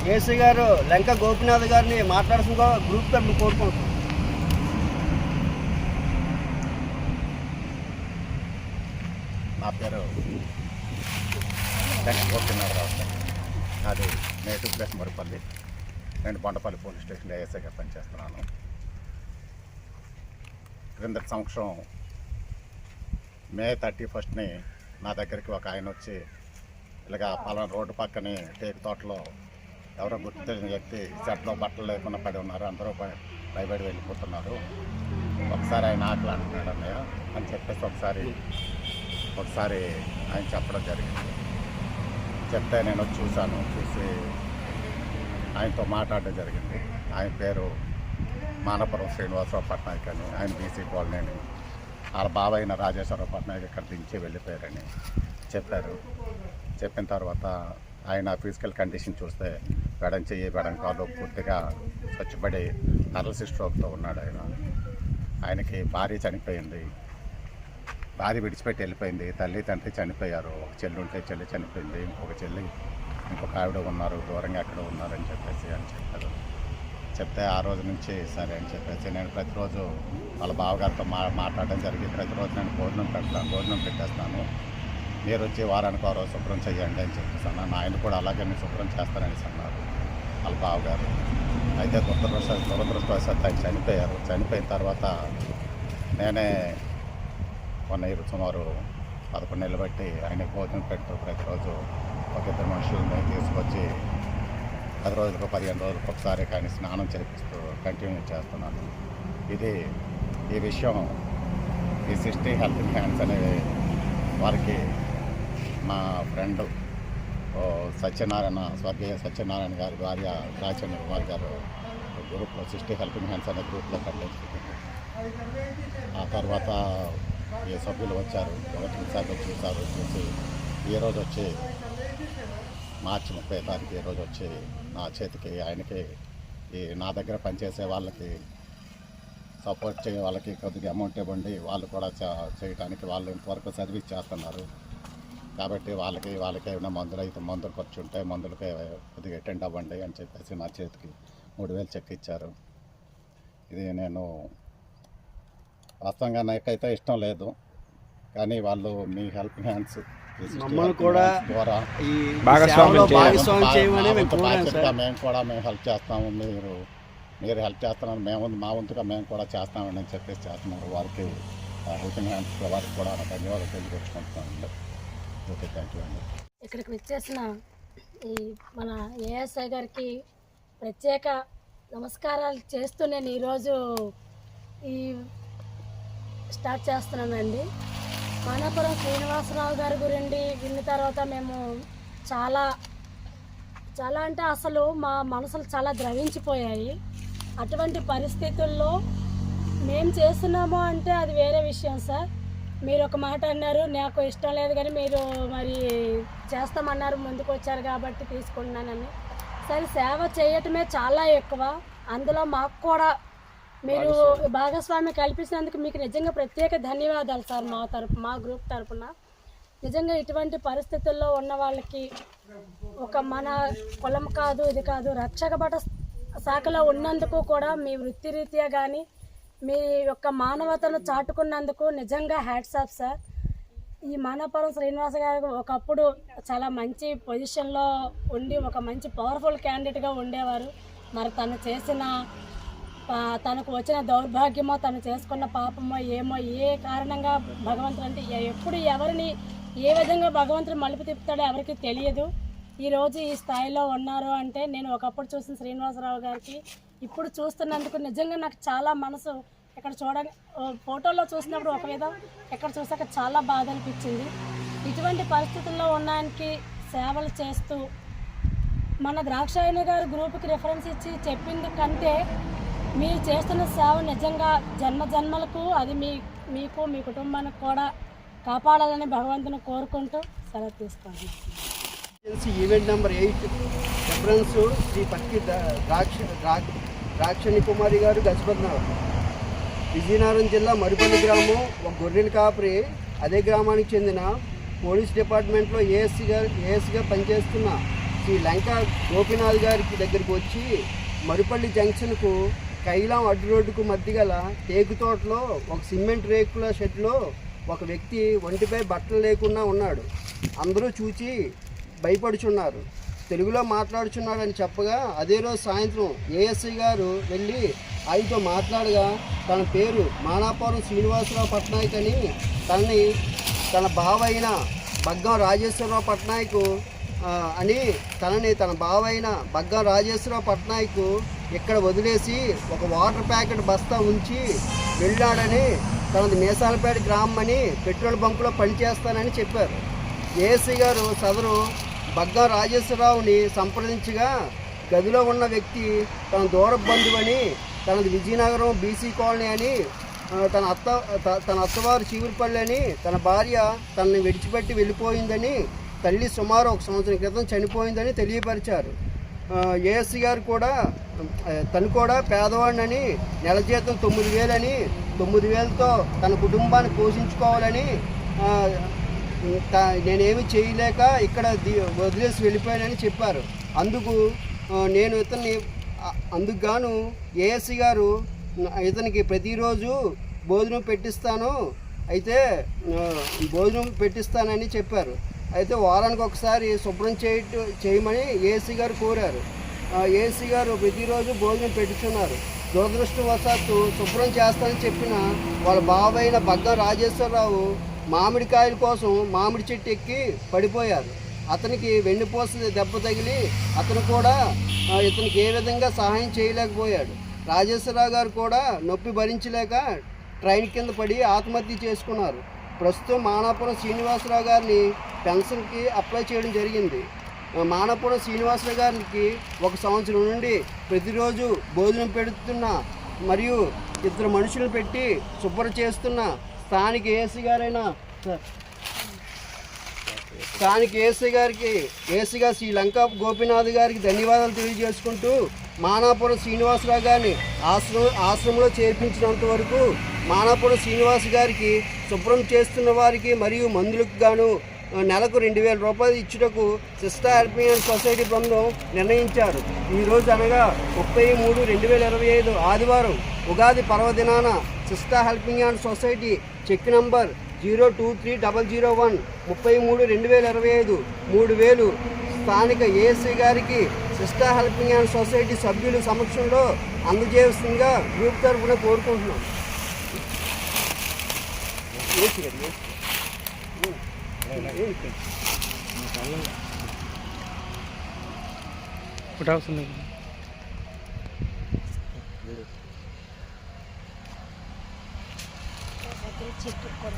AC గారు లంక గోపినాథ్ గారిని మాట్లాడుతున్నా గ్రూప్ తరఫున కోరుకుంటున్నాం. నా పేరు లంక గోపినాథరావు సార్. నాది నేటివ్ ప్లేస్ మరుపల్లి. నేను బొండపల్లి పోలీస్ స్టేషన్లో ఏఎస్ఐగా పనిచేస్తున్నాను. క్రిందటి సంవత్సరం మే 31ని నా దగ్గరికి ఒక ఆయన వచ్చి ఇలాగా పలానా రోడ్డు పక్కనే టేకు తోటలో ఎవరో గుర్తు తెలియని వ్యక్తి షర్ట్లో బట్టలు లేకుండా పడి ఉన్నారు, అందరూ భయపడి వెళ్ళిపోతున్నారు, ఒకసారి ఆయన ఆకలి అంటున్నాడు అన్నయ్య అని చెప్పేసి ఒకసారి ఆయన చెప్పడం జరిగింది. చెప్తే నేను చూశాను, చూసి ఆయనతో మాట్లాడడం జరిగింది. ఆయన పేరు మానపురం శ్రీనివాసరావు పట్నాయక్ అని, ఆయన బీసీ కాలనీ, వాళ్ళ బావైన రాజేశ్వరరావు పట్నాయక్ ఇక్కడ దించి వెళ్ళిపోయారని చెప్పారు. చెప్పిన తర్వాత ఆయన ఫిజికల్ కండిషన్ చూస్తే వెడం చెయ్యి వెడం కాలు పూర్తిగా స్వచ్ఛపడి పారలిసిస్ స్ట్రోక్తో ఉన్నాడు. ఆయనకి భార్య చనిపోయింది, భార్య విడిచిపెట్టి వెళ్ళిపోయింది, తల్లి తండ్రి చనిపోయారు, ఒక చెల్లి ఉంటే చెల్లి చనిపోయింది, ఇంకొక ఆవిడ ఉన్నారు, దూరంగా ఎక్కడ ఉన్నారని చెప్పేసి అని చెప్పారు. చెప్తే ఆ రోజు నుంచి సరే అని చెప్పేసి నేను ప్రతిరోజు వాళ్ళ బావగారితో మాట్లాడడం జరిగింది. ప్రతిరోజు నేను భోజనం పెట్టేస్తాను, మీరు వచ్చి వారానికి ఆ రోజు శుభ్రం చేయండి అని చెప్పేసి అన్నాను. ఆయన కూడా అలాగే నేను శుభ్రం చేస్తానని అన్నారు వాళ్ళ బావగారు. అయితే దురదృష్టవశాత్తు ఆయన చనిపోయారు. చనిపోయిన తర్వాత నేనే సుమారు 11 నెలలు బట్టి ఆయనకు భోజనం పెడుతూ ప్రతిరోజు ఒక 2 మనుషులని తీసుకొచ్చి 10 రోజులకు 15 రోజులకు ఒకసారి కానీ స్నానం చేపిస్తూ కంటిన్యూ చేస్తున్నాను. ఈ విషయం ఈ 60 హెల్పింగ్ హ్యాండ్స్ అనే వారికి మా ఫ్రెండ్ స్వర్గీయ సత్యనారాయణ గారి భార్య రాచంద్ర కుమార్ గారు గ్రూప్లో 60 హెల్పింగ్ హ్యాండ్స్ అనే గ్రూప్లో కట్టించుకుంది. ఆ తర్వాత ఈ సభ్యులు వచ్చారు, ఒకటిసారి చూశారు, చూసి ఈరోజు వచ్చి మార్చి 30 తారీఖు ఈరోజు వచ్చి నా చేతికి ఆయనకి నా దగ్గర పనిచేసే వాళ్ళకి సపోర్ట్ చేయ వాళ్ళకి కొద్దిగా అమౌంట్ ఇవ్వండి, వాళ్ళు కూడా చేయడానికి వాళ్ళు ఇంతవరకు సర్వీస్ చేస్తున్నారు కాబట్టి వాళ్ళకి ఏమైనా మందులు ఖర్చు ఉంటే మందులకి కొద్దిగా అటెండ్ అవ్వండి అని చెప్పేసి నా చేతికి 3000 చెక్ ఇచ్చారు. ఇది నేను వాస్తవంగా నాకైతే ఇష్టం లేదు, కానీ వాళ్ళు మీ హెల్పింగ్ హ్యాండ్స్ కూడా మేము హెల్ప్ చేస్తాము, మీరు హెల్ప్ చేస్తున్నారు, మా వంతుగా మేము కూడా చేస్తామని చెప్పేసి చేస్తున్నారు. వారికి హెల్పింగ్ హ్యాండ్స్ వారికి కూడా ధన్యవాదాలు తెలియజేసుకుంటున్నాను. ఓకే, థ్యాంక్ యూ అండి. ఇక్కడికి వచ్చేసిన ఈ మన ఏఎస్ఐ గారికి ప్రత్యేక నమస్కారాలు చేస్తూ నేను ఈరోజు స్టార్ట్ చేస్తున్నానండి. మానపురం శ్రీనివాసరావు గారి గురించి విన్న తర్వాత మేము చాలా అంటే అసలు మా మనసులు చాలా ద్రవించిపోయాయి. అటువంటి పరిస్థితుల్లో మేము చేస్తున్నాము అంటే అది వేరే విషయం సార్. మీరు ఒక మాట అన్నారు, నాకు ఇష్టం లేదు కానీ మీరు మరి చేస్తామన్నారు, ముందుకు వచ్చారు కాబట్టి తీసుకుంటున్నానని. సరే, సేవ చేయటమే చాలా ఎక్కువ, అందులో మాకు కూడా మీరు భాగస్వామ్యం కల్పించినందుకు మీకు నిజంగా ప్రత్యేక ధన్యవాదాలు సార్. మా గ్రూప్ తరఫున నిజంగా ఇటువంటి పరిస్థితుల్లో ఉన్న వాళ్ళకి మన కులం కాదు, ఇది కాదు, రక్షక భట శాఖలో ఉన్నందుకు కూడా మీ వృత్తిరీత్యా కానీ మీ యొక్క మానవతను చాటుకున్నందుకు నిజంగా హ్యాట్స్ ఆఫ్ సార్. ఈ మానపురం శ్రీనివాస గారు ఒకప్పుడు చాలా మంచి పొజిషన్లో ఉండి ఒక మంచి పవర్ఫుల్ క్యాండిడేట్గా ఉండేవారు. మరి తనకు వచ్చిన దౌర్భాగ్యమో, తను చేసుకున్న పాపమో ఏమో, ఏ కారణంగా భగవంతుడు అంటే ఎప్పుడు ఎవరిని ఏ విధంగా భగవంతుడు మలుపు తిప్పుతాడో ఎవరికి తెలియదు. ఈరోజు ఈ స్థాయిలో ఉన్నారు అంటే నేను ఒకప్పుడు చూసిన శ్రీనివాసరావు గారికి ఇప్పుడు చూస్తున్నందుకు నిజంగా నాకు చాలా మనసు ఇక్కడ ఫోటోలో చూసినప్పుడు ఒక విధం, ఇక్కడ చూసాక చాలా బాధ అనిపించింది. ఇటువంటి పరిస్థితుల్లో ఉన్నానికి సేవలు చేస్తూ మన ద్రాక్షాయణ గారు గ్రూప్కి రిఫరెన్స్ ఇచ్చి చెప్పింది కంటే మీరు చేస్తున్న సేవ నిజంగా జన్మలకు అది మీకు మీ కుటుంబానికి కూడా కాపాడాలని భగవంతుని కోరుకుంటూ సెలవు తీసుకుంటున్నాను. Event number 8 reference Shri Pakki Drakshani Kumari గారు గజపతినగర్, విజయనగరం జిల్లా మరుపల్లి గ్రామం. ఒక గొర్రెల కాపరి. అదే గ్రామానికి చెందిన పోలీస్ డిపార్ట్మెంట్లో ఏఎస్సీగా పనిచేస్తున్న శ్రీ లంకా గోపీనాథ్ గారికి దగ్గరికి వచ్చి మరిపల్లి జంక్షన్కు కైలాం అడ్డు రోడ్డుకు మధ్య గల టేకు తోటలో ఒక సిమెంట్ రేకుల షెడ్లో ఒక వ్యక్తి ఒంటిపై బట్టలు లేకుండా ఉన్నాడు. అందరూ చూచి భయపడుచున్నారు. తెలుగులో మాట్లాడుచున్నాడని చెప్పగా అదే రోజు సాయంత్రం ఏఎస్ఐ గారు వెళ్ళి ఆయనతో మాట్లాడగా తన పేరు మానాపురం శ్రీనివాసరావు పట్నాయక్ అని, తన బావ అయిన బగ్గం రాజేశ్వరరావు పట్నాయక్ తన బావ అయిన బగ్గం రాజేశ్వరరావు పట్నాయక్ ఇక్కడ వదిలేసి ఒక వాటర్ ప్యాకెట్ బస్తా ఉంచి వెళ్ళాడని, తనది మీసాలపేట గ్రామం అని పెట్రోల్ బంకులో పనిచేస్తానని చెప్పారు. ఏఎస్ఐ గారు సదరు బగ్గం రాజేశ్వరరావుని సంప్రదించగా గదిలో ఉన్న వ్యక్తి తన దూర బంధువని, తనది విజయనగరం బీసీ కాలనీ అని, తన అత్తవారు చీవురుపల్లి అని, తన భార్య తనని విడిచిపెట్టి వెళ్ళిపోయిందని, తల్లి సుమారు 1 సంవత్సరం క్రితం చనిపోయిందని తెలియపరిచారు. ఏఎస్సీ గారు కూడా తను కూడా పేదవాడినని, నెల జీతం 9,000 అని, 9,000తో తన కుటుంబాన్ని పోషించుకోవాలని, నేనేమి చేయలేక ఇక్కడ వదిలేసి వెళ్ళిపోయానని చెప్పారు. అందుకు గాను ఏఎస్సీ గారు ఇతనికి ప్రతిరోజు భోజనం పెట్టిస్తానని చెప్పారు. అయితే వారానికి ఒకసారి శుభ్రం చేయమని ఏఎస్సీ గారు కోరారు. ఏఎస్సీ గారు ప్రతిరోజు భోజనం పెట్టుచున్నారు. దురదృష్టవశాత్తు శుభ్రం చేస్తానని చెప్పిన వాళ్ళ బావైన బగ్గం రాజేశ్వరరావు మామిడికాయల కోసం మామిడి చెట్టు ఎక్కి పడిపోయారు. అతనికి వెన్నుపూస దెబ్బ తగిలి అతను కూడా ఇతనికి ఏ విధంగా సహాయం చేయలేకపోయాడు. రాజేశ్వరరావు గారు కూడా నొప్పి భరించలేక ట్రైన్ కింద పడి ఆత్మహత్య చేసుకున్నారు. ప్రస్తుతం మానాపురం శ్రీనివాసరావు గారిని పెన్షన్కి అప్లై చేయడం జరిగింది. మానాపురం శ్రీనివాసరావు గారికి 1 సంవత్సరం నుండి ప్రతిరోజు భోజనం పెడుతున్న మరియు 2 మనుషులు పెట్టి శుభ్రం చేస్తున్న స్థానిక ఏసీ గారు శ్రీ లంకా గోపీనాథ్ గారికి ధన్యవాదాలు తెలియజేసుకుంటూ, మానాపురం శ్రీనివాసరావు గారిని ఆశ్రమంలో చేర్పించినంత వరకు మానాపురం శ్రీనివాస్ గారికి శుభ్రం చేస్తున్న వారికి మరియు మందులకు గాను నెలకు 2,000 రూపాయలు ఇచ్చుటకు సిస్టర్ హెల్పింగ్ హ్యాండ్ సొసైటీ బృందం నిర్ణయించారు. ఈరోజు అనగా 30/3/2025 ఆదివారం ఉగాది పర్వదినాన sister helping hand society cheque number 023001 33/2025 3,000 స్థానిక ఏఎస్సీ గారికి సిస్టర్ హెల్పింగ్ హ్యాండ్ సొసైటీ సభ్యుల సమక్షంలో అందజేస్తుందిగా గ్రూప్ తరఫున కోరుకుంటున్నాం. చెట్టు కూడా